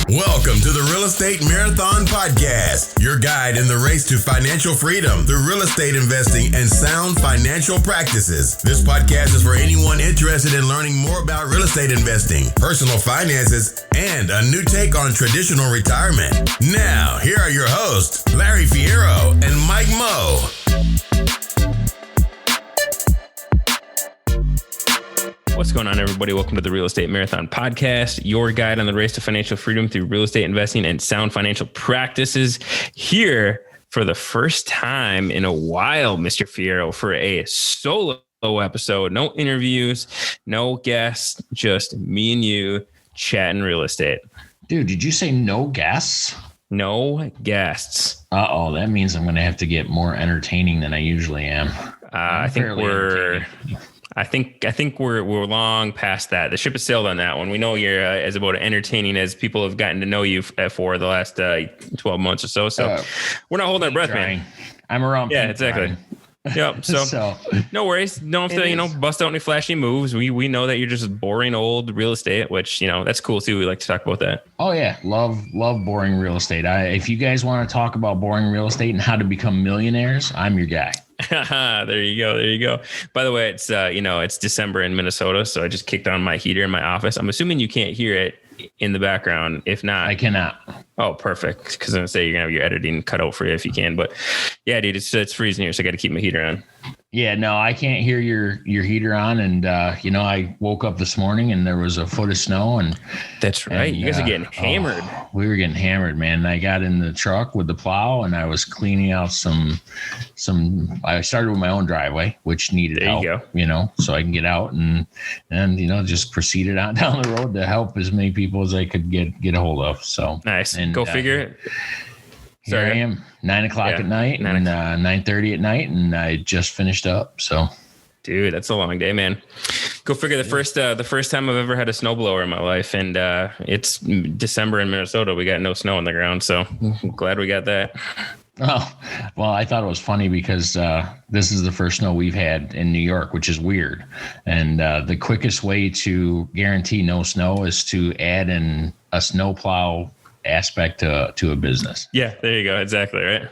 Welcome to the Real Estate Marathon Podcast, your guide in the race to financial freedom through real estate investing and sound financial practices. This podcast is for anyone interested in learning more about real estate investing, personal finances, and a new take on traditional retirement. Now, here are your hosts, Larry Fierro and Mike Moe. What's going on, everybody? Welcome to the Real Estate Marathon Podcast, your guide on the race to financial freedom through real estate investing and sound financial practices. Here for the first time in a while, Mr. Fierro, for a solo episode. No interviews, no guests, just me and you chatting real estate. Dude, did you say no guests? No guests. Uh-oh, that means I'm going to have to get more entertaining than I usually am. I think we're long past that. The ship has sailed on that one. We know you're as about entertaining as people have gotten to know you for the last 12 months or so. So we're not holding our breath, man. I'm around. Yeah, exactly. Yep. So no worries. Don't have to, bust out any flashy moves. We know that you're just boring old real estate, which, that's cool too. We like to talk about that. Oh yeah. Love boring real estate. If you guys want to talk about boring real estate and how to become millionaires, I'm your guy. There you go. By the way, it's it's December in Minnesota, so I just kicked on my heater in my office. I'm assuming you can't hear it in the background. If not, I cannot. Oh, perfect. Because I'm gonna say you're gonna have your editing cut out for you if you can. But yeah, dude, it's freezing here, so I got to keep my heater on. Yeah, no, I can't hear your heater on. And, I woke up this morning and there was a foot of snow. And that's right. You guys are getting hammered. We were getting hammered, man. And I got in the truck with the plow and I was cleaning out I started with my own driveway, which needed help, so I can get out and just proceeded on down the road to help as many people as I could get a hold of. So nice. And go figure. Here I am, 9 o'clock at night and 9:30 at night, and I just finished up. So, dude, that's a long day, man. Go figure. The first time I've ever had a snowblower in my life, and it's December in Minnesota. We got no snow on the ground, so I'm glad we got that. Oh, well, I thought it was funny because this is the first snow we've had in New York, which is weird. And the quickest way to guarantee no snow is to add in a snowplow aspect to a business. Yeah, there you go. Exactly. Right.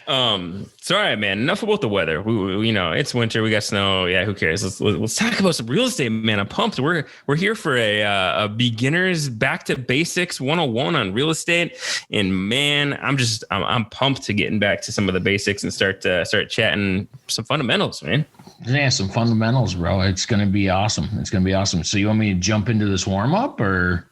So, all right, man, enough about the weather. We it's winter. We got snow. Yeah. Who cares? Let's talk about some real estate, man. I'm pumped. We're here for a beginners back to basics 101 on real estate. And man, I'm pumped to getting back to some of the basics and start chatting some fundamentals, man. Yeah, some fundamentals, bro. It's going to be awesome. So you want me to jump into this warm up or?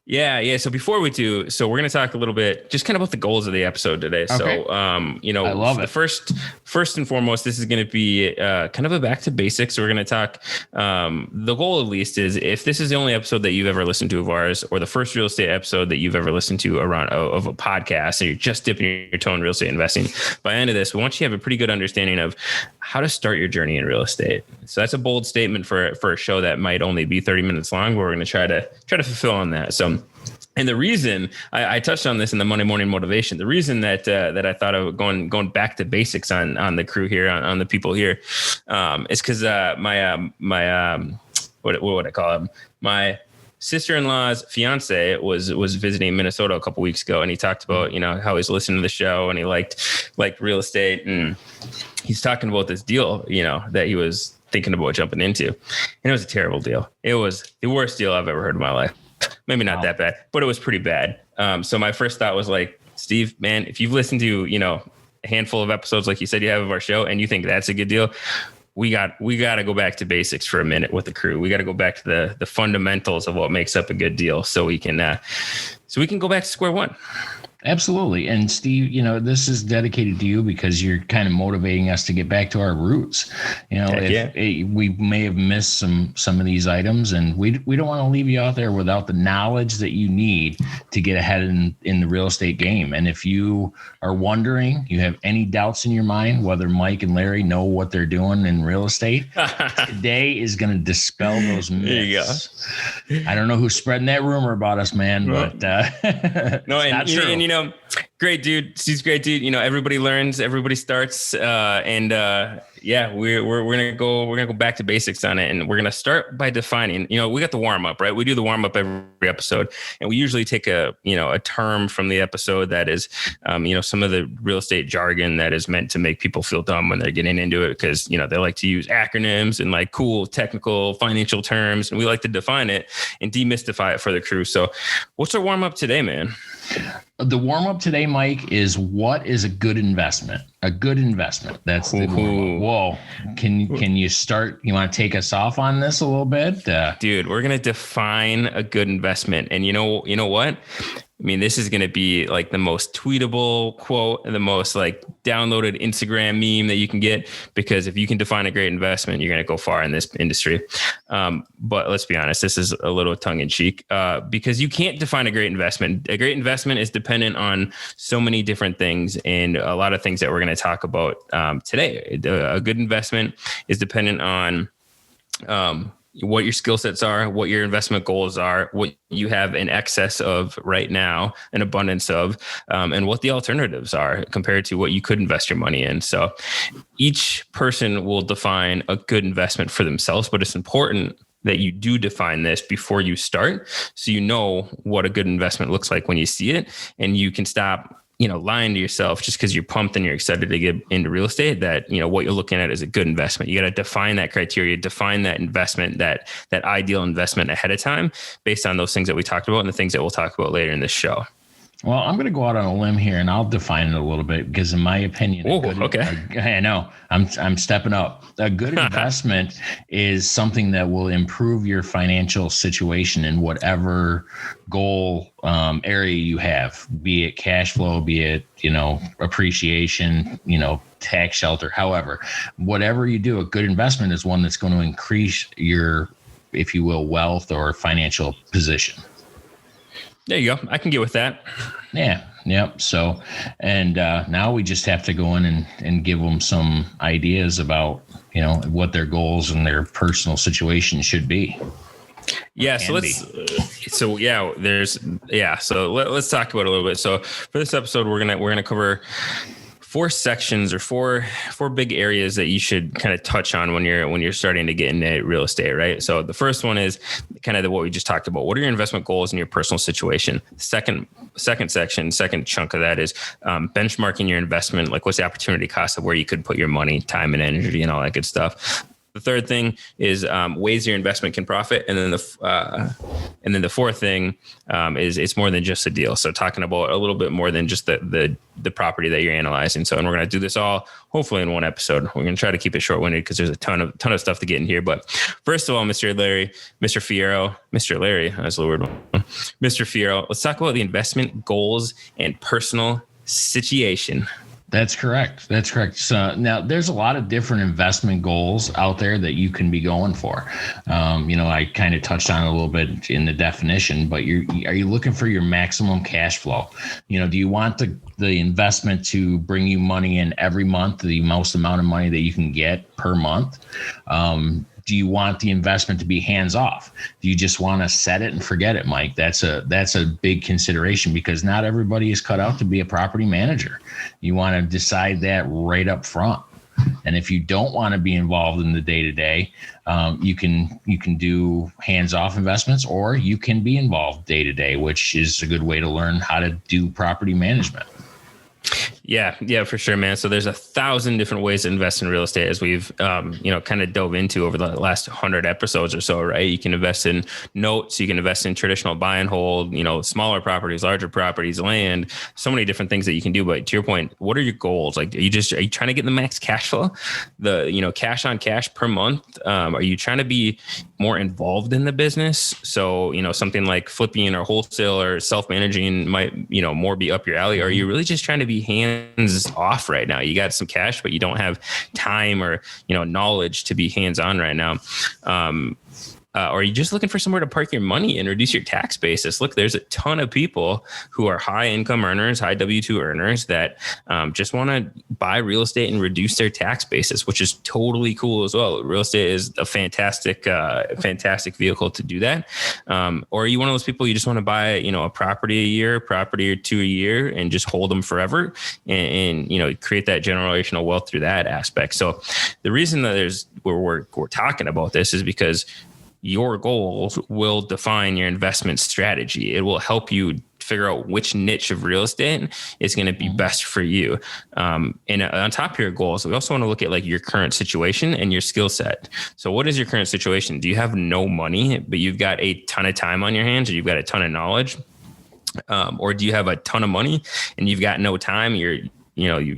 Yeah. So before we do, we're going to talk a little bit just kind of about the goals of the episode today. Okay. So, I love it. First and foremost, this is going to be kind of a back to basics. We're going to talk. The goal, at least, is if this is the only episode that you've ever listened to of ours, or the first real estate episode that you've ever listened to of a podcast, and you're just dipping your toe in real estate investing. By the end of this, we want you to have a pretty good understanding of how to start your journey in real estate. So that's a bold statement for a show that might only be 30 minutes long, but we're going to try to fulfill on that. So, and the reason I touched on this in the Monday Morning Motivation, the reason that I thought of going back to basics on the crew here, on the people here, is because what would I call him? My sister-in-law's fiance was visiting Minnesota a couple weeks ago, and he talked about how he's listening to the show and he liked real estate, and he's talking about this deal that he was thinking about jumping into, and it was a terrible deal. It was the worst deal I've ever heard in my life. Maybe not that bad, but it was pretty bad. So my first thought was like, Steve, man, if you've listened to a handful of episodes like you said you have of our show, and you think that's a good deal, we got to go back to basics for a minute with the crew. We got to go back to the fundamentals of what makes up a good deal, so we can go back to square one. Absolutely. And Steve, this is dedicated to you because you're kind of motivating us to get back to our roots. We may have missed some of these items, and we don't want to leave you out there without the knowledge that you need to get ahead in the real estate game. And if you are wondering, you have any doubts in your mind, whether Mike and Larry know what they're doing in real estate, today is going to dispel those myths. There you go. I don't know who's spreading that rumor about us, man, but no, and great dude. Steve's great dude. Everybody learns, everybody starts. And Yeah, we're gonna go back to basics on it, and we're gonna start by defining. We got the warm up, right? We do the warm up every episode, and we usually take a term from the episode that is, some of the real estate jargon that is meant to make people feel dumb when they're getting into it, because they like to use acronyms and like cool technical financial terms, and we like to define it and demystify it for the crew. So, what's our warm up today, man? The warm up today, Mike, is what is a good investment? A good investment. That's the warm up. Whoa. Can you start? You want to take us off on this a little bit? Dude, we're going to define a good investment. And you know what? I mean, this is going to be like the most tweetable quote and the most like downloaded Instagram meme that you can get, because if you can define a great investment, you're going to go far in this industry. But let's be honest, this is a little tongue in cheek, because you can't define a great investment. A great investment is dependent on so many different things, and a lot of things that we're going to talk about today. A good investment is dependent on what your skill sets are, what your investment goals are, what you have in excess of right now, an abundance of, and what the alternatives are compared to what you could invest your money in. So each person will define a good investment for themselves, but it's important that you do define this before you start, so you know what a good investment looks like when you see it, and you can stop lying to yourself just because you're pumped and you're excited to get into real estate, that, what you're looking at is a good investment. You got to define that criteria, define that investment, that ideal investment ahead of time based on those things that we talked about and the things that we'll talk about later in this show. Well, I'm going to go out on a limb here and I'll define it a little bit, because in my opinion, I know I'm stepping up. A good investment is something that will improve your financial situation in whatever goal area you have, be it cash flow, be it, appreciation, tax shelter, however, whatever you do, a good investment is one that's going to increase your, if you will, wealth or financial position. There you go. I can get with that. Yeah. Yep. So, and now we just have to go in and give them some ideas about, what their goals and their personal situation should be. Yeah. So let's talk about it a little bit. So for this episode, we're going to cover 4 sections or four big areas that you should kind of touch on when you're starting to get into real estate, right? So the first one is kind of what we just talked about. What are your investment goals in your personal situation? Second chunk of that is benchmarking your investment. Like, what's the opportunity cost of where you could put your money, time, and energy, and all that good stuff. The third thing is ways your investment can profit, and then the fourth thing is it's more than just a deal. So talking about a little bit more than just the property that you're analyzing. So, and we're going to do this all hopefully in one episode. We're going to try to keep it short-winded because there's a ton of stuff to get in here. But first of all, Mr. Larry Fierro, that's the word one. Mr. Fierro, let's talk about the investment goals and personal situation. That's correct. So now there's a lot of different investment goals out there that you can be going for. I kind of touched on it a little bit in the definition, but are you looking for your maximum cash flow? Do you want the investment to bring you money in every month, the most amount of money that you can get per month? Do you want the investment to be hands off? Do you just want to set it and forget it, Mike? That's a big consideration, because not everybody is cut out to be a property manager. You want to decide that right up front. And if you don't want to be involved in the day-to-day, you can do hands-off investments, or you can be involved day-to-day, which is a good way to learn how to do property management. Yeah, for sure, man. So there's 1,000 different ways to invest in real estate, as we've, kind of dove into over the last 100 episodes or so, right? You can invest in notes, you can invest in traditional buy and hold, smaller properties, larger properties, land, so many different things that you can do. But to your point, what are your goals? Like, are you trying to get the max cash flow, the, cash on cash per month? Are you trying to be more involved in the business? So, something like flipping or wholesale or self-managing might, more be up your alley. Or are you really just trying to be hands off right now? You got some cash, but you don't have time or, knowledge to be hands on right now. Or are you just looking for somewhere to park your money and reduce your tax basis? Look, there's a ton of people who are high income earners, high W-2 earners that just want to buy real estate and reduce their tax basis, which is totally cool as well. Real estate is a fantastic vehicle to do that. Or are you one of those people, you just want to buy, a property a year, property or two a year, and just hold them forever and create that generational wealth through that aspect. So the reason that we're talking about this is because your goals will define your investment strategy. It will help you figure out which niche of real estate is going to be best for you. And on top of your goals, we also want to look at like your current situation and your skill set. So what is your current situation? Do you have no money, but you've got a ton of time on your hands, or you've got a ton of knowledge? Or do you have a ton of money and you've got no time? You're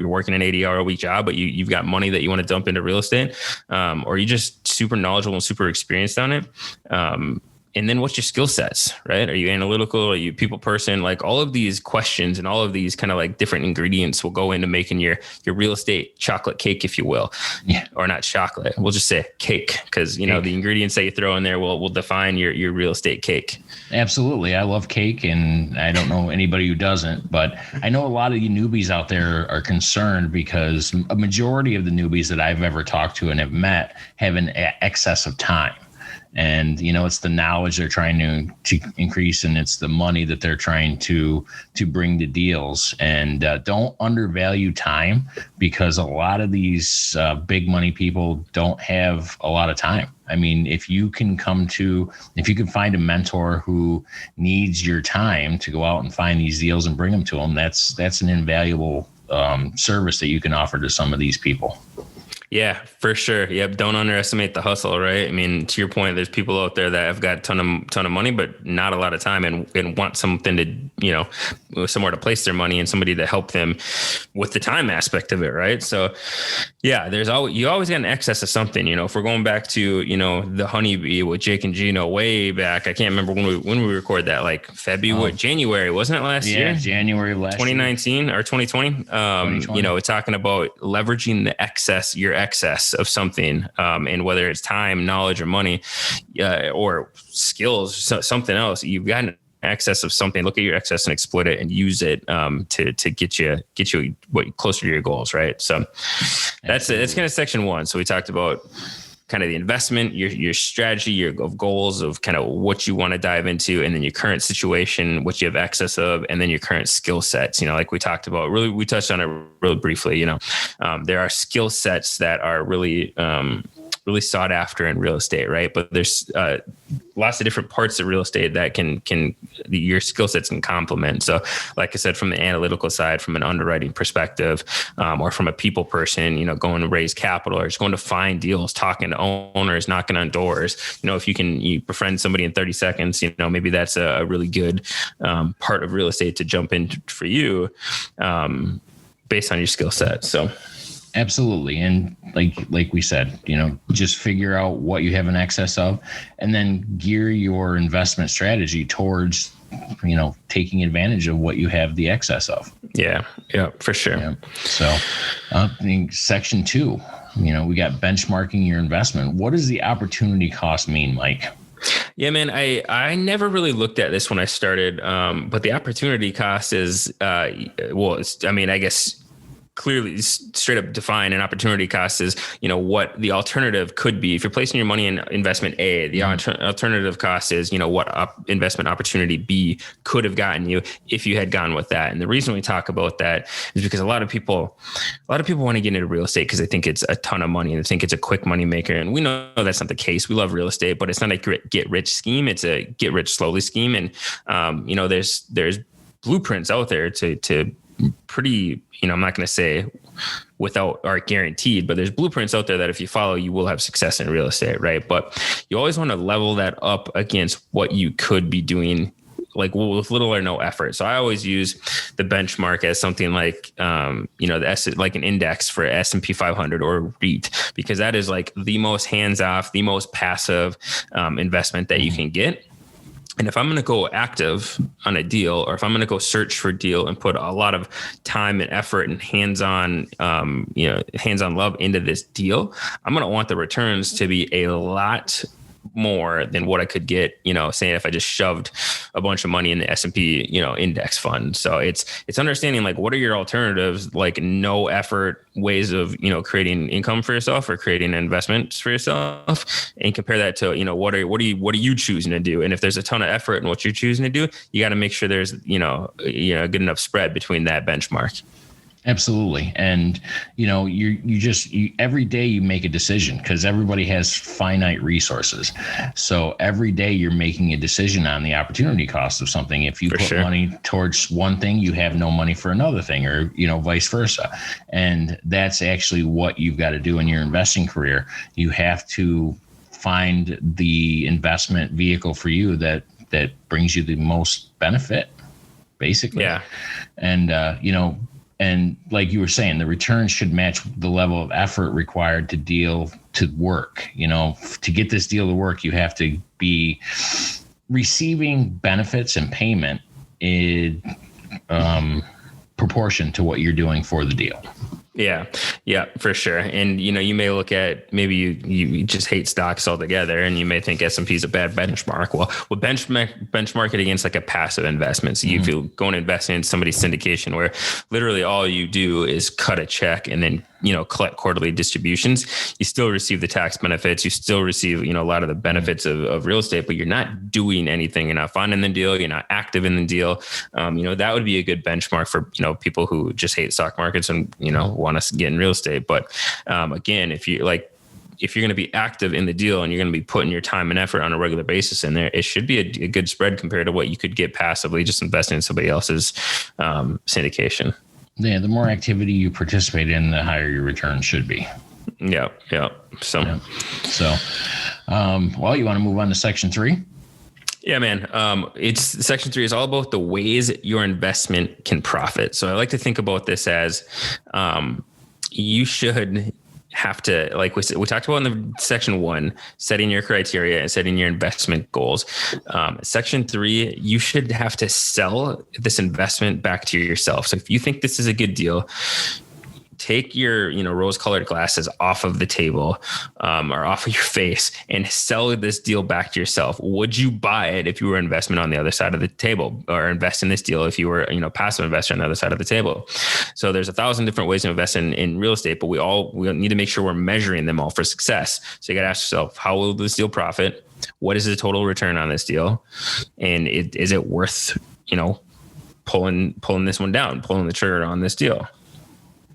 working an 80-hour-a-week job, but you've got money that you want to dump into real estate, or you're just super knowledgeable and super experienced on it. And then what's your skill sets, right? Are you analytical? Are you a people person? Like all of these questions and all of these kind of like different ingredients will go into making your real estate chocolate cake, if you will. Yeah. Or not chocolate. We'll just say cake, because the ingredients that you throw in there will define your real estate cake. Absolutely. I love cake, and I don't know anybody who doesn't, but I know a lot of you newbies out there are concerned because a majority of the newbies that I've ever talked to and have met have an excess of time. And, it's the knowledge they're trying to increase, and it's the money that they're trying to bring to deals. And don't undervalue time, because a lot of these big money people don't have a lot of time. I mean, if you can find a mentor who needs your time to go out and find these deals and bring them to them, that's an invaluable service that you can offer to some of these people. Yeah, for sure. Yep. Don't underestimate the hustle, right? I mean, to your point, there's people out there that have got a ton of money, but not a lot of time, and want something to, somewhere to place their money and somebody to help them with the time aspect of it. Right. So yeah, you always get an excess of something. If we're going back to, the honeybee with Jake and Gino way back, I can't remember when we recorded that, like February, January, wasn't it last year? Yeah, January of last 2019 or 2020. 2020. Talking about leveraging the excess of something, and whether it's time, knowledge, or money, or skills, something else, you've got an excess of something. Look at your excess and exploit it and use it to get you closer to your goals, right? So that's kind of section one. So we talked about kind of the investment, your strategy, of goals of kind of what you want to dive into, and then your current situation, what you have access of, and then your current skill sets. Like we talked about, really, we touched on it really briefly. There are skill sets that are really sought after in real estate, right? But there's lots of different parts of real estate that your skill sets can complement. So like I said, from the analytical side, from an underwriting perspective, or from a people person, going to raise capital, or just going to find deals, talking to owners, knocking on doors. If you befriend somebody in 30 seconds, maybe that's a really good part of real estate to jump in for you, based on your skill set. So absolutely. And like we said, just figure out what you have in excess of, and then gear your investment strategy towards, taking advantage of what you have the excess of. Yeah, for sure. Yeah. So I think section 2, we got benchmarking your investment. What does the opportunity cost mean, Mike? Yeah, man, I never really looked at this when I started, but the opportunity cost is, I guess clearly straight up define an opportunity cost is, what the alternative could be. If you're placing your money in investment A, the alternative cost is, what investment opportunity B could have gotten you if you had gone with that. And the reason we talk about that is because a lot of people want to get into real estate because they think it's a ton of money and they think it's a quick money maker. And we know that's not the case. We love real estate, but it's not a get rich scheme. It's a get rich slowly scheme. And, there's blueprints out there to pretty, I'm not going to say without are guaranteed, but there's blueprints out there that if you follow, you will have success in real estate, right? But you always want to level that up against what you could be doing, like with little or no effort. So I always use the benchmark as something like, like an index for S&P 500 or REIT, because that is like the most hands-off, the most passive investment that you can get. And if I'm going to go active on a deal, or if I'm going to go search for a deal and put a lot of time and effort and hands-on love into this deal, I'm going to want the returns to be a lot more than what I could get, saying if I just shoved a bunch of money in the S&P, index fund. So it's understanding like, what are your alternatives, like no effort ways of, creating income for yourself or creating investments for yourself, and compare that to, what are you choosing to do? And if there's a ton of effort in what you're choosing to do, you got to make sure there's, a good enough spread between that benchmark. Absolutely. And, you every day you make a decision because everybody has finite resources. So every day you're making a decision on the opportunity cost of something. If you put money towards one thing, you have no money for another thing, or, vice versa. And that's actually what you've got to do in your investing career. You have to find the investment vehicle for you that brings you the most benefit, basically. Yeah. And, and like you were saying, the returns should match the level of effort required to work. To get this deal to work, you have to be receiving benefits and payment in proportion to what you're doing for the deal. Yeah, for sure. And, you may look at, maybe you just hate stocks altogether, and you may think S&P is a bad benchmark. Well, benchmark it against like a passive investment. So if you go and invest in somebody's syndication where literally all you do is cut a check and then, collect quarterly distributions, you still receive the tax benefits. You still receive, a lot of the benefits of real estate, but you're not doing anything. You're not funding the deal. You're not active in the deal. That would be a good benchmark for, people who just hate stock markets and, want to get in real estate. But again, if you're going to be active in the deal and you're going to be putting your time and effort on a regular basis in there, it should be a good spread compared to what you could get passively just investing in somebody else's syndication. Yeah, the more activity you participate in, the higher your return should be. Yeah. So, well, you want to move on to section 3? Yeah, man. It's section 3 is all about the ways your investment can profit. So I like to think about this as you should have to, like we talked about in the section 1, setting your criteria and setting your investment goals. Section 3, you should have to sell this investment back to yourself. So if you think this is a good deal, take your, rose-colored glasses off of the table or off of your face and sell this deal back to yourself. Would you buy it if you were investment on the other side of the table, or invest in this deal if you were, passive investor on the other side of the table? So there's 1,000 different ways to invest in real estate, but we need to make sure we're measuring them all for success. So you got to ask yourself, how will this deal profit? What is the total return on this deal? And is it worth, pulling this one down, pulling the trigger on this deal?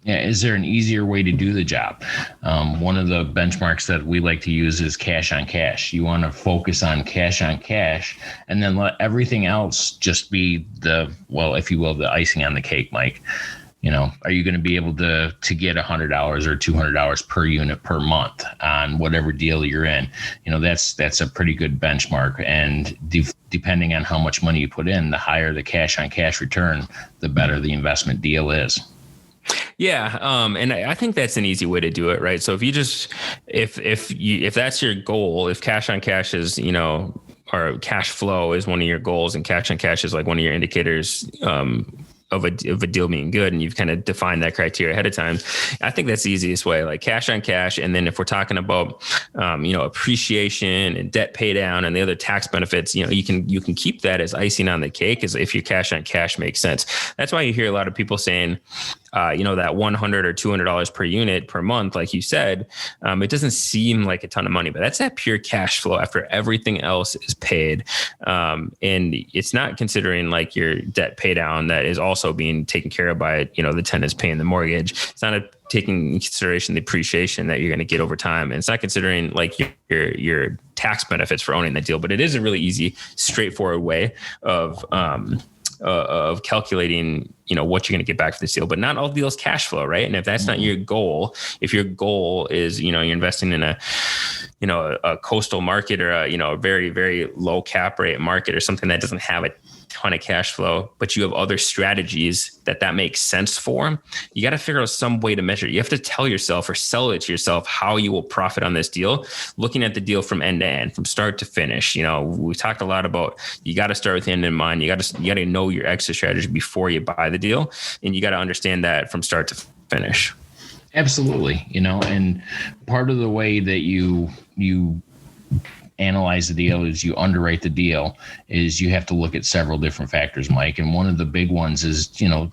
Yeah. Is there an easier way to do the job? One of the benchmarks that we like to use is cash on cash. You want to focus on cash, and then let everything else just be if you will, the icing on the cake, Mike. Are you going to be able to get $100 or $200 per unit per month on whatever deal you're in? That's a pretty good benchmark. And depending on how much money you put in, the higher the cash on cash return, the better the investment deal is. Yeah. And I think that's an easy way to do it, right? So if you just, if that's your goal, if cash on cash is, or cash flow is one of your goals, and cash on cash is like one of your indicators, of a deal being good, and you've kind of defined that criteria ahead of time, I think that's the easiest way, like cash on cash. And then if we're talking about, appreciation and debt pay down and the other tax benefits, you can keep that as icing on the cake, as if your cash on cash makes sense. That's why you hear a lot of people saying, that $100 or $200 per unit per month, like you said, it doesn't seem like a ton of money, but that's that pure cash flow after everything else is paid. And it's not considering like your debt pay down that is also being taken care of by, the tenants paying the mortgage. It's not taking into consideration the appreciation that you're going to get over time. And it's not considering like your tax benefits for owning that deal, but it is a really easy, straightforward way of calculating, what you're going to get back for this deal. But not all deals cash flow, right? And if that's not your goal, if your goal is, you're investing in a coastal market or a very, very low cap rate market or something that doesn't have a ton of cash flow, but you have other strategies that makes sense for, you got to figure out some way to measure it. You have to tell yourself or sell it to yourself how you will profit on this deal, looking at the deal from end to end, from start to finish. We talked a lot about, you got to start with the end in mind. You got to know your exit strategy before you buy the deal, and you got to understand that from start to finish. Absolutely. And part of the way that you analyze the deal, as you underwrite the deal, is you have to look at several different factors, Mike. And one of the big ones is,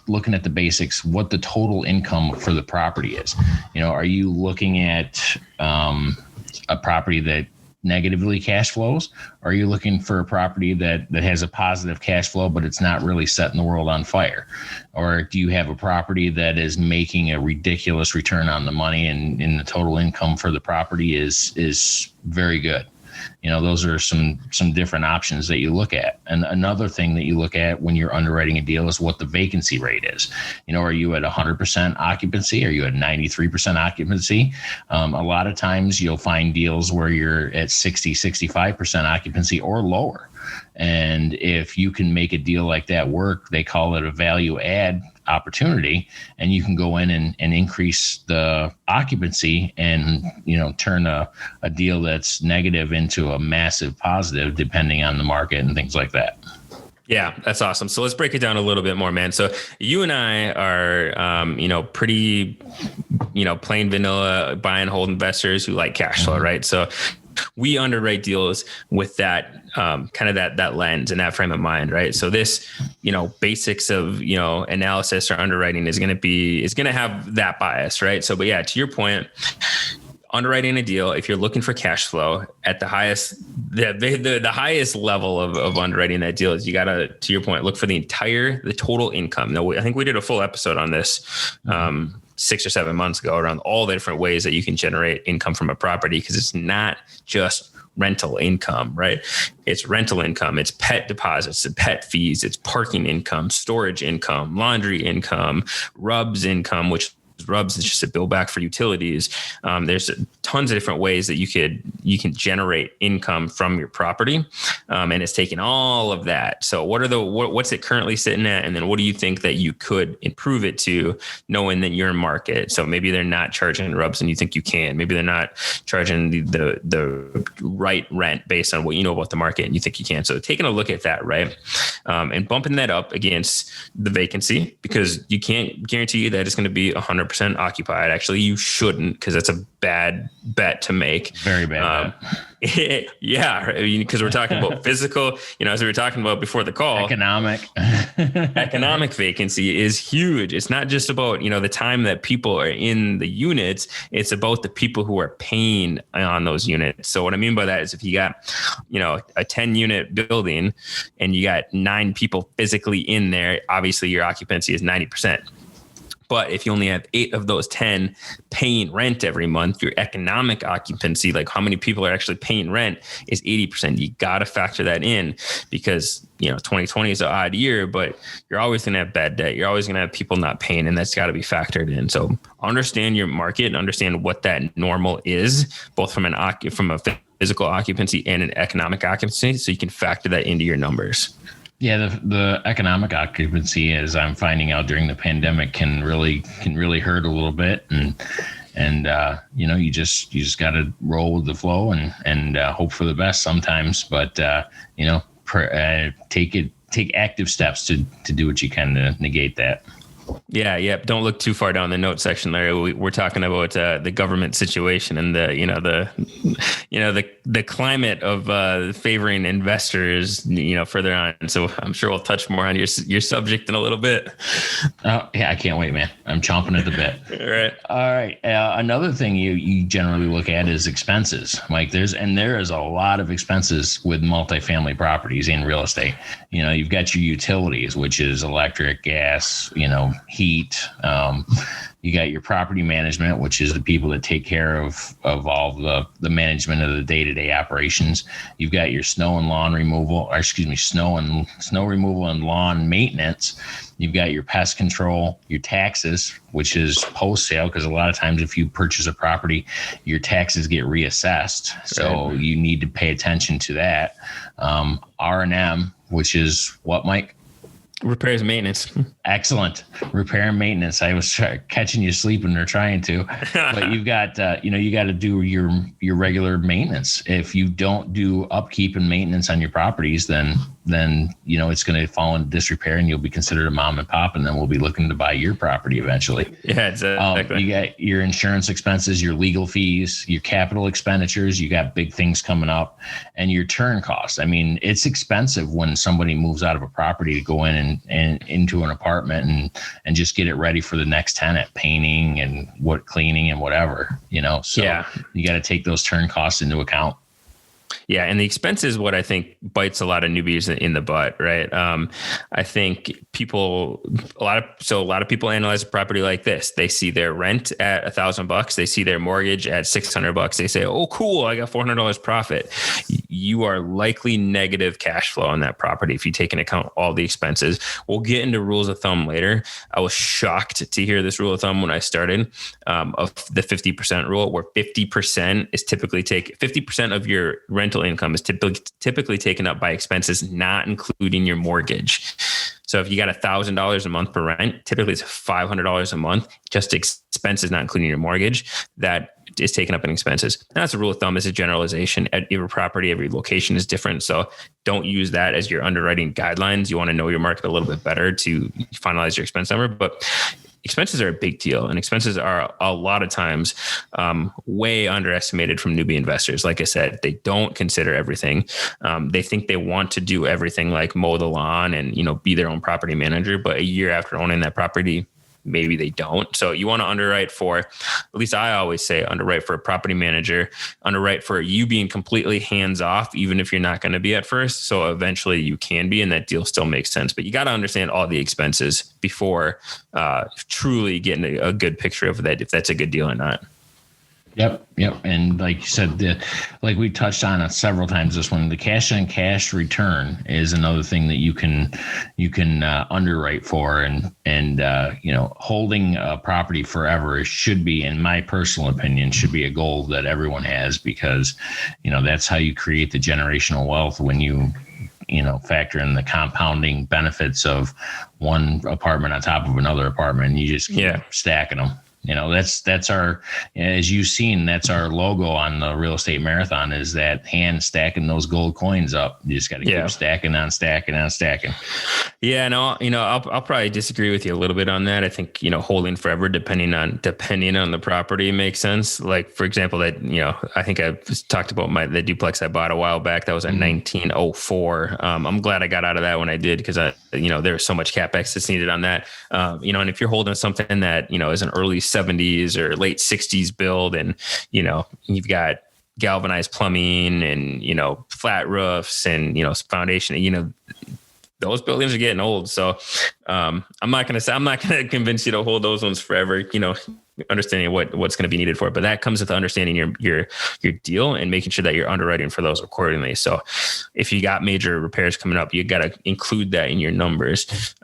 looking at the basics, what the total income for the property is. Are you looking at a property that negatively cash flows? Or are you looking for a property that has a positive cash flow, but it's not really setting the world on fire? Or do you have a property that is making a ridiculous return on the money and the total income for the property is very good? Those are some different options that you look at. And another thing that you look at when you're underwriting a deal is what the vacancy rate is. Are you at 100% occupancy? Are you at 93% occupancy? A lot of times you'll find deals where you're at 60, 65% occupancy or lower. And if you can make a deal like that work, they call it a value add opportunity, and you can go in and increase the occupancy and turn a deal that's negative into a massive positive, depending on the market and things like that. Yeah, that's awesome. So let's break it down a little bit more, man. So you and I are, pretty, plain vanilla buy and hold investors who like cash flow, right? So we underwrite deals with that kind of that lens and that frame of mind, right? So this, basics of, analysis or underwriting is going to have that bias, right? So, but yeah, to your point, underwriting a deal, if you're looking for cash flow at the highest, the highest level of underwriting that deal is you got to your point, look for the total income. Now, I think we did a full episode on this 6 or 7 months ago around all the different ways that you can generate income from a property, because it's not just rental income, right? It's rental income, it's pet deposits, it's pet fees, it's parking income, storage income, laundry income, RUBS income, which RUBS is just a bill back for utilities. There's tons of different ways that you can generate income from your property, and it's taking all of that. So what's it currently sitting at, and then what do you think that you could improve it to, knowing that you're in market? So maybe they're not charging RUBS and you think you can. Maybe they're not charging the right rent based on what you know about the market and you think you can. So taking a look at that, right, and bumping that up against the vacancy, because you can't guarantee that it's going to be 100% occupied. Actually, you shouldn't, because that's a bad bet to make. Very bad bet. Yeah, because we're talking about physical, as we were talking about before the call, economic vacancy is huge. It's not just about, the time that people are in the units. It's about the people who are paying on those units. So what I mean by that is if you got, a 10 unit building and you got 9 people physically in there, obviously your occupancy is 90%. But if you only have 8 of those 10 paying rent every month, your economic occupancy, like how many people are actually paying rent, is 80%. You got to factor that in, because, 2020 is an odd year, but you're always going to have bad debt. You're always going to have people not paying, and that's got to be factored in. So understand your market and understand what that normal is, both from a physical occupancy and an economic occupancy, so you can factor that into your numbers. Yeah, the economic occupancy, as I'm finding out during the pandemic, can really hurt a little bit, and you just got to roll with the flow and hope for the best sometimes, but take active steps to do what you can to negate that. Yeah. Don't look too far down the note section, Larry. We're talking about the government situation and the climate of favoring investors, further on. So I'm sure we'll touch more on your subject in a little bit. Oh yeah, I can't wait, man. I'm chomping at the bit. All right. Another thing you generally look at is expenses. Like there is a lot of expenses with multifamily properties in real estate. You've got your utilities, which is electric, gas, heat. You got your property management, which is the people that take care of all the management of the day-to-day operations. You've got your snow removal and lawn maintenance. You've got your pest control, your taxes, which is post-sale, because a lot of times if you purchase a property, your taxes get reassessed. So you need to pay attention to that. R&M, which is what, Mike? Repairs and maintenance. Excellent. Repair and maintenance. I was catching you sleeping or trying to, but you've got, you got to do your regular maintenance. If you don't do upkeep and maintenance on your properties, then then, it's going to fall into disrepair and you'll be considered a mom and pop, and then we'll be looking to buy your property eventually. Yeah, exactly. You got your insurance expenses, your legal fees, your capital expenditures, you got big things coming up, and your turn costs. I mean, it's expensive when somebody moves out of a property to go in and into an apartment and just get it ready for the next tenant, painting and cleaning and whatever, so you got to take those turn costs into account. Yeah. And the expense is what I think bites a lot of newbies in the butt, right? I think a lot of people analyze a property like this. They see their rent at $1,000. They see their mortgage at $600. They say, oh, cool, I got $400 profit. You are likely negative cash flow on that property if you take into account all the expenses. We'll get into rules of thumb later. I was shocked to hear this rule of thumb when I started of the 50% rule, where 50% is typically 50% of your rental income is typically taken up by expenses, not including your mortgage. So if you got $1,000 a month per rent, typically it's $500 a month, just expenses, not including your mortgage, that is taken up in expenses. And that's a rule of thumb. It's a generalization. Every property, every location is different. So don't use that as your underwriting guidelines. You want to know your market a little bit better to finalize your expense number. But expenses are a big deal, and expenses are a lot of times way underestimated from newbie investors. Like I said, they don't consider everything. They think they want to do everything, like mow the lawn and, be their own property manager. But a year after owning that property, maybe they don't. So you want to underwrite for, at least I always say, underwrite for a property manager, underwrite for you being completely hands off, even if you're not going to be at first. So eventually you can be, and that deal still makes sense. But you got to understand all the expenses before truly getting a good picture of that, if that's a good deal or not. Yep. And like you said, like we touched on it several times this one, the cash on cash return is another thing that you can underwrite for, and holding a property forever should be, in my personal opinion, should be a goal that everyone has, because that's how you create the generational wealth when you factor in the compounding benefits of one apartment on top of another apartment, and you just keep stacking them. That's our, as you've seen, that's our logo on the Real Estate Marathon, is that hand stacking those gold coins up. You just got to keep stacking on stacking on stacking. Yeah, no, I'll probably disagree with you a little bit on that. I think, holding forever, depending on the property, makes sense. Like, for example, that, I think I talked about the duplex I bought a while back. That was in 1904. I'm glad I got out of that when I did, because there was so much CapEx that's needed on that. And if you're holding something that, is an early 70s or late 60s build, and, you've got galvanized plumbing and, flat roofs and, foundation, those buildings are getting old. So I'm not going to convince you to hold those ones forever, understanding what's going to be needed for it. But that comes with understanding your deal and making sure that you're underwriting for those accordingly. So if you got major repairs coming up, you got to include that in your numbers,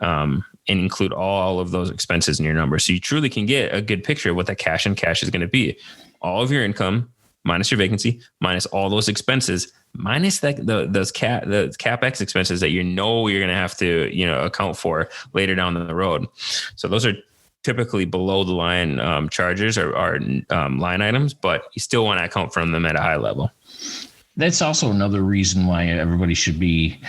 and include all of those expenses in your numbers. So you truly can get a good picture of what that cash on cash is going to be. All of your income minus your vacancy, minus all those expenses, minus those CapEx expenses that you're going to have to, account for later down the road. So those are typically below the line charges or line items, but you still want to account for them at a high level. That's also another reason why everybody should be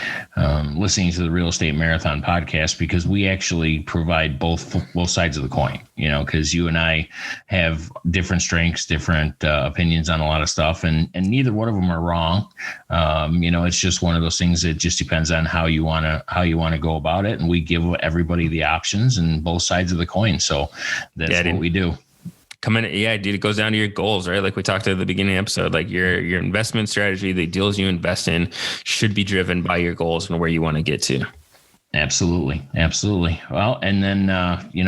listening to the Real Estate Marathon podcast, because we actually provide both sides of the coin, because you and I have different strengths, different opinions on a lot of stuff, and neither one of them are wrong. It's just one of those things that just depends on how you want to go about it. And we give everybody the options and both sides of the coin. So that's what we do. It goes down to your goals, right? Like we talked at the beginning of the episode, like your investment strategy, the deals you invest in should be driven by your goals and where you want to get to. Absolutely. Well, and then,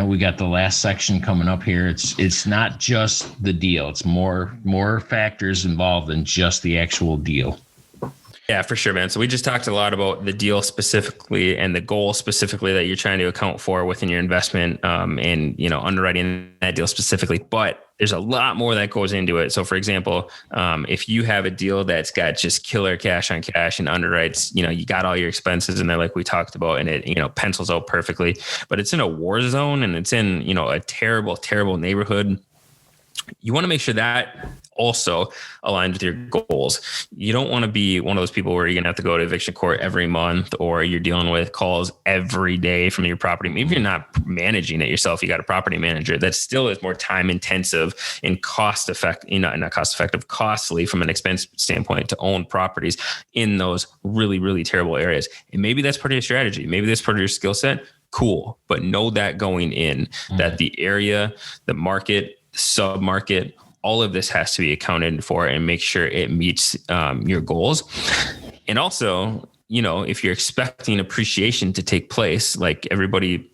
we got the last section coming up here. It's not just the deal. It's more factors involved than just the actual deal. Yeah, for sure, man. So we just talked a lot about the deal specifically and the goal specifically that you're trying to account for within your investment, and, underwriting that deal specifically. But there's a lot more that goes into it. So, for example, if you have a deal that's got just killer cash on cash and underwrites, you got all your expenses in there, like we talked about, and it, pencils out perfectly, but it's in a war zone and it's in, a terrible, terrible neighborhood. you want to make sure that also aligned with your goals. You don't want to be one of those people where you're going to have to go to eviction court every month, or you're dealing with calls every day from your property. Maybe you're not managing it yourself. You got a property manager. That still is more time intensive and costly from an expense standpoint to own properties in those really, really terrible areas. And maybe that's part of your strategy. Maybe that's part of your skill set. Cool. But know that going in, that the area, the market, sub-market, all of this has to be accounted for and make sure it meets your goals. And also, if you're expecting appreciation to take place, like everybody,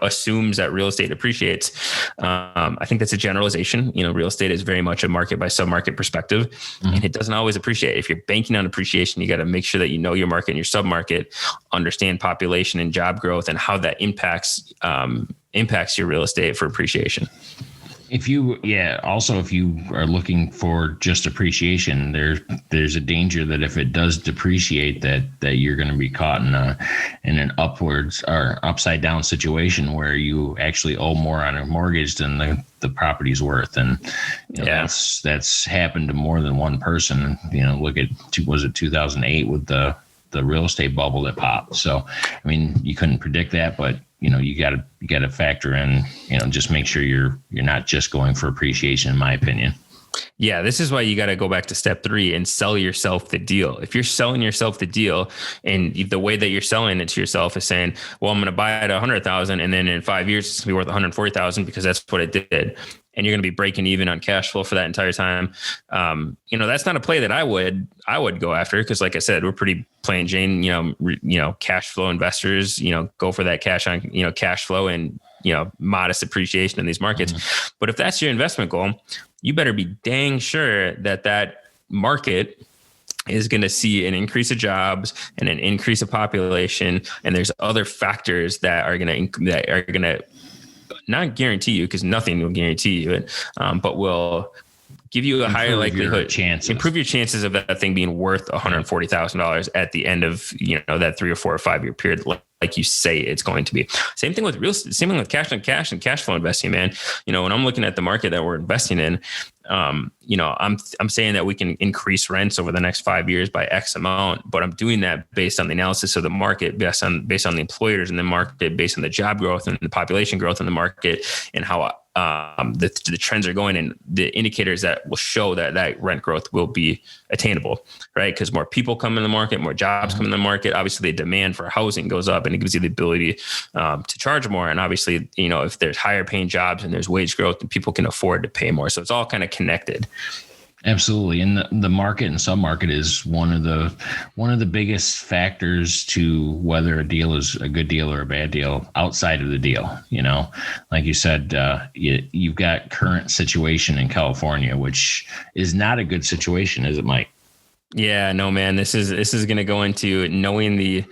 assumes that real estate appreciates. I think that's a generalization. Real estate is very much a market by sub-market perspective, and it doesn't always appreciate. If you're banking on appreciation, you got to make sure that you know your market and your sub-market, understand population and job growth and how that impacts your real estate for appreciation. If you are looking for just appreciation, there's a danger that if it does depreciate, that you're going to be caught in an upwards or upside down situation where you actually owe more on a mortgage than the property's worth. And that's happened to more than one person. Look at, was it 2008 with the real estate bubble that popped? So, you couldn't predict that, but you got to factor in, just make sure you're not just going for appreciation, in my opinion. Yeah, this is why you got to go back to step 3 and sell yourself the deal. If you're selling yourself the deal, and the way that you're selling it to yourself is saying, well, I'm going to buy it at $100,000, and then in 5 years it's going to be worth $140,000 because that's what it did, and you're going to be breaking even on cash flow for that entire time. That's not a play that I would go after, because like I said, we're pretty plain Jane, cash flow investors, go for that cash flow and, modest appreciation in these markets. Mm-hmm. But if that's your investment goal, you better be dang sure that market is going to see an increase of jobs and an increase of population. And there's other factors that are going to not guarantee you, because nothing will guarantee you it, but will give you a higher likelihood, improve your chances of that thing being worth $140,000 at the end of, that 3 or 4 or 5 year period, like you say it's going to be. Same thing with real estate, same thing with cash on cash and cash flow investing, man. When I'm looking at the market that we're investing in, I'm saying that we can increase rents over the next 5 years by X amount, but I'm doing that based on the analysis of the market, based on the employers in the market, based on the job growth and the population growth in the market, and how the trends are going, and the indicators that will show that rent growth will be attainable, right? Because more people come in the market, more jobs come in the market. Obviously, the demand for housing goes up, and it gives you the ability to charge more. And obviously, if there's higher paying jobs and there's wage growth, then people can afford to pay more. So it's all kind of connected. Absolutely. And the market and submarket is one of the biggest factors to whether a deal is a good deal or a bad deal outside of the deal. Like you said, you've got current situation in California, which is not a good situation, is it, Mike? Yeah, no, man, this is going to go into knowing the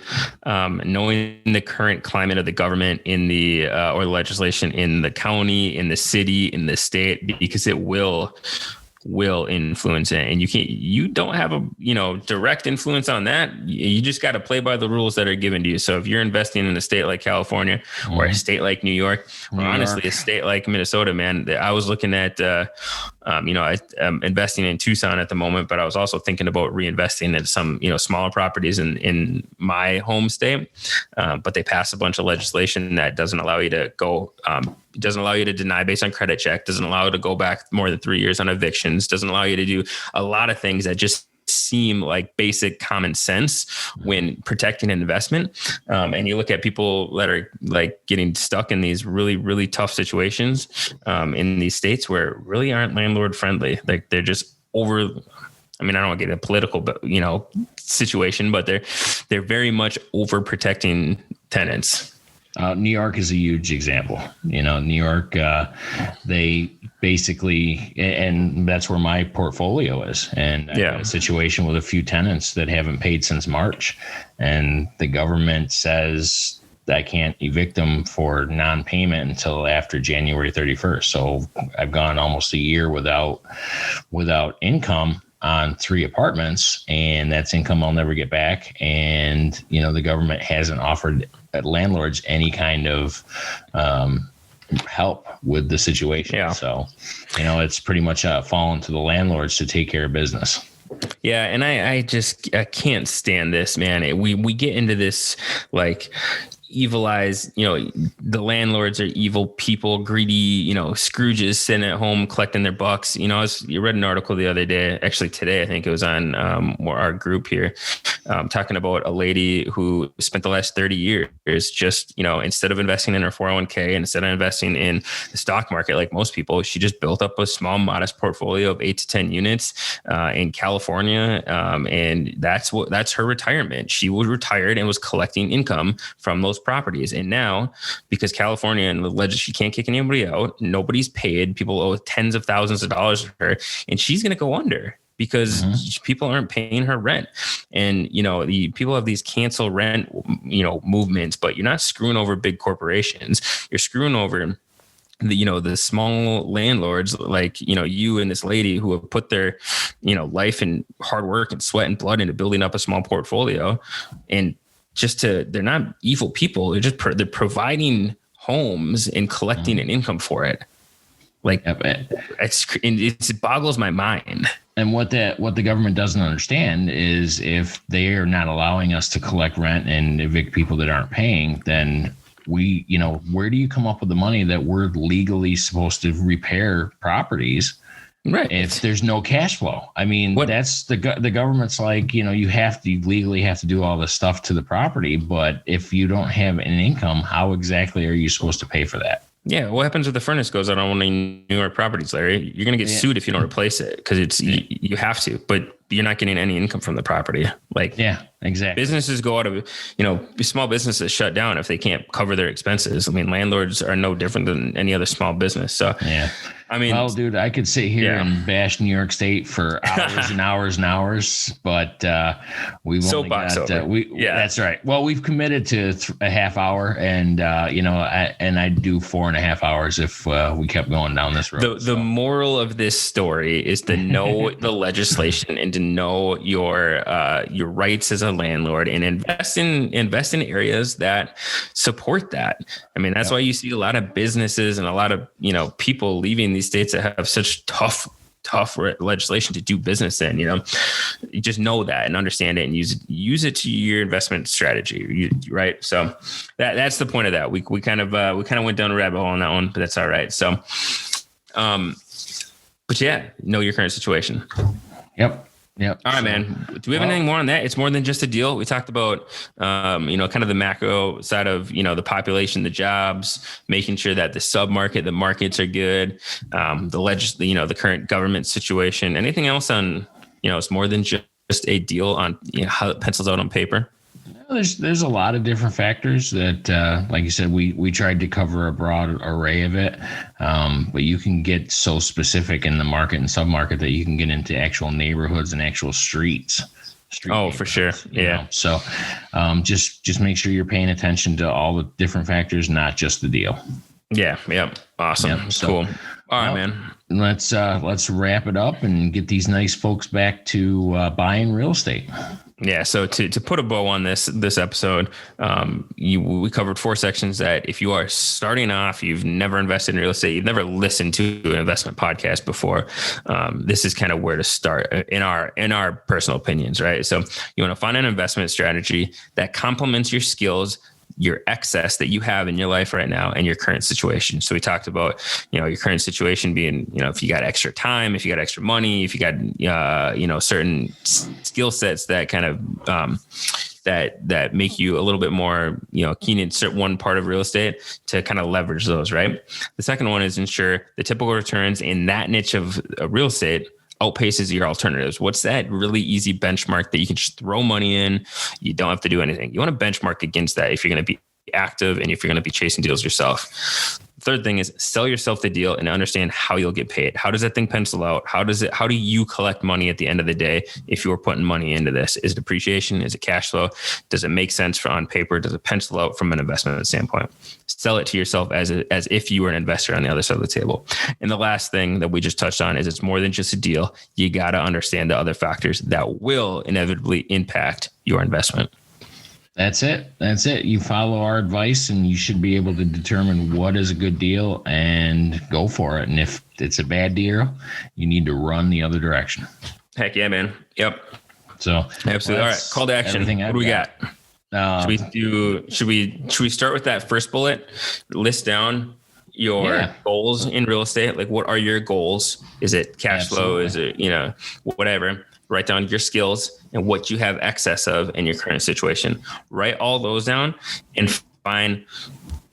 current climate of the government in the or the legislation in the county, in the city, in the state, because it will influence it, and you don't have a direct influence on that. You just got to play by the rules that are given to you. So if you're investing in a state like California or a state like New York, or honestly a state like Minnesota, man, I was looking at I'm investing in Tucson at the moment, but I was also thinking about reinvesting in some smaller properties in my home state, but they passed a bunch of legislation that doesn't allow you to go doesn't allow you to deny based on credit check, doesn't allow you to go back more than 3 years on evictions, doesn't allow you to do a lot of things that just seem like basic common sense when protecting an investment. And you look at people that are like getting stuck in these really, really tough situations in these states where really aren't landlord friendly. Like they're just over, I don't want to get a political, situation, but they're very much over protecting tenants. New York is a huge example. New York, they basically, and that's where my portfolio is. And I have a situation with a few tenants that haven't paid since March, and the government says I can't evict them for non-payment until after January 31st. So I've gone almost a year without income on 3 apartments, and that's income I'll never get back. And, the government hasn't offered landlords any kind of help with the situation. Yeah. So, it's pretty much fallen to the landlords to take care of business. Yeah. And I can't stand this, man. We get into this like evil eyes, the landlords are evil people, greedy, Scrooges sitting at home collecting their bucks. You read an article the other day, actually today, I think it was on our group here, talking about a lady who spent the last 30 years just, instead of investing in her 401k, instead of investing in the stock market like most people, she just built up a small, modest portfolio of 8 to 10 units in California. And that's her retirement. She was retired and was collecting income from those properties. And now, because California and the legislature, she can't kick anybody out, nobody's paid, people owe tens of thousands of dollars to her, and she's going to go under because people aren't paying her rent. And, the people have these cancel rent, movements, but you're not screwing over big corporations. You're screwing over the small landlords like, you and this lady who have put their, life and hard work and sweat and blood into building up a small portfolio. And they're not evil people. They're providing homes and collecting an income for it. Like it boggles my mind. And what the government doesn't understand is if they are not allowing us to collect rent and evict people that aren't paying, then where do you come up with the money that we're legally supposed to repair properties? Right. If there's no cash flow, that's the government's like, you legally have to do all this stuff to the property. But if you don't have an income, how exactly are you supposed to pay for that? Yeah. What happens if the furnace goes out on one of New York properties, Larry? You're going to get sued if you don't replace it because you have to, but you're not getting any income from the property. Yeah, exactly. Businesses go out of, small businesses shut down if they can't cover their expenses. Landlords are no different than any other small business. So, yeah. Well, dude, I could sit here and bash New York State for hours and hours and hours, but we've only got that's right. Well, we've committed to a half hour, and I do 4.5 hours if we kept going down this road. The moral of this story is to know the legislation and to know your rights as a landlord and invest in areas that support that. That's why you see a lot of businesses and a lot of people leaving these states that have such tough legislation to do business in. You just know that and understand it and use it to your investment strategy, right? So that's the point of that. We kind of went down a rabbit hole on that one, but that's all right. So but yeah, know your current situation. Yep. All right, man. Do we have anything more on that? It's more than just a deal. We talked about, kind of the macro side of, the population, the jobs, making sure that the submarket, the markets are good, the current government situation. Anything else on, it's more than just a deal on how it pencils out on paper? There's a lot of different factors that, like you said, we tried to cover a broad array of it, but you can get so specific in the market and submarket that you can get into actual neighborhoods and actual streets. For sure. Yeah. So just make sure you're paying attention to all the different factors, not just the deal. Yeah. Yep. Awesome. Yeah, so, cool. All right, man. Let's wrap it up and get these nice folks back to buying real estate. Yeah. So to put a bow on this episode, we covered 4 sections that if you are starting off, you've never invested in real estate, you've never listened to an investment podcast before, this is kind of where to start in our personal opinions, right? So you want to find an investment strategy that complements your skills, your excess that you have in your life right now and your current situation. So we talked about, your current situation being, if you got extra time, if you got extra money, if you got, certain skill sets that kind of, that make you a little bit more, keen in one part of real estate to kind of leverage those, right? The second one is ensure the typical returns in that niche of real estate outpaces your alternatives. What's that really easy benchmark that you can just throw money in? You don't have to do anything. You want to benchmark against that if you're going to be active and if you're going to be chasing deals yourself. Third thing is sell yourself the deal and understand how you'll get paid. How does that thing pencil out? How do you collect money at the end of the day if you're putting money into this? Is it appreciation? Is it cash flow? Does it make sense on paper? Does it pencil out from an investment standpoint? Sell it to yourself as if you were an investor on the other side of the table. And the last thing that we just touched on is it's more than just a deal. You got to understand the other factors that will inevitably impact your investment. That's it. You follow our advice and you should be able to determine what is a good deal and go for it. And if it's a bad deal, you need to run the other direction. Heck yeah, man. Yep. So absolutely. All right. Call to action. What do we got? Should we start with that first bullet? List down your goals in real estate. Like, what are your goals? Is it cash flow? Is it, whatever? Write down your skills and what you have excess of in your current situation. Write all those down and find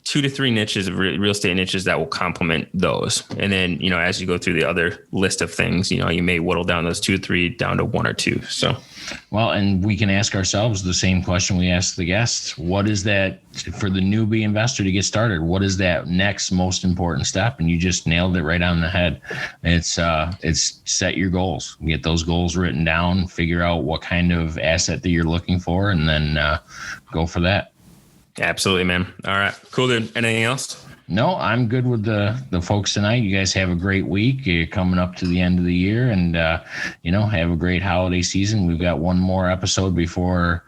2 to 3 niches of real estate niches that will complement those. And then, as you go through the other list of things, you may whittle down those 2 or 3 down to 1 or 2. So, well, and we can ask ourselves the same question we ask the guests. What is that for the newbie investor to get started? What is that next most important step? And you just nailed it right on the head. It's set your goals, get those goals written down, figure out what kind of asset that you're looking for, and then go for that. Absolutely, man. All right. Cool, dude. Anything else? No, I'm good with the folks tonight. You guys have a great week. You're coming up to the end of the year and, have a great holiday season. We've got one more episode before,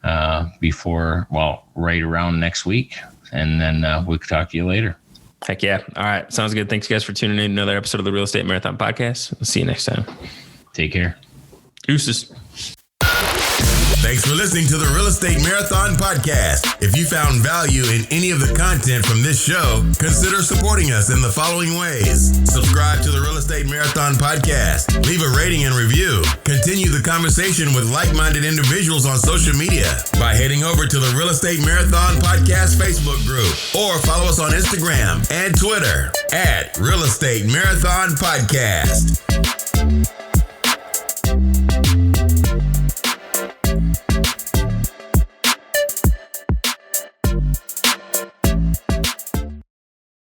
right around next week. And then we'll talk to you later. Heck yeah. All right. Sounds good. Thanks, guys, for tuning in to another episode of the Real Estate Marathon Podcast. We'll see you next time. Take care. Deuces. Thanks for listening to the Real Estate Marathon Podcast. If you found value in any of the content from this show, consider supporting us in the following ways. Subscribe to the Real Estate Marathon Podcast. Leave a rating and review. Continue the conversation with like-minded individuals on social media by heading over to the Real Estate Marathon Podcast Facebook group or follow us on Instagram and Twitter at Real Estate Marathon Podcast.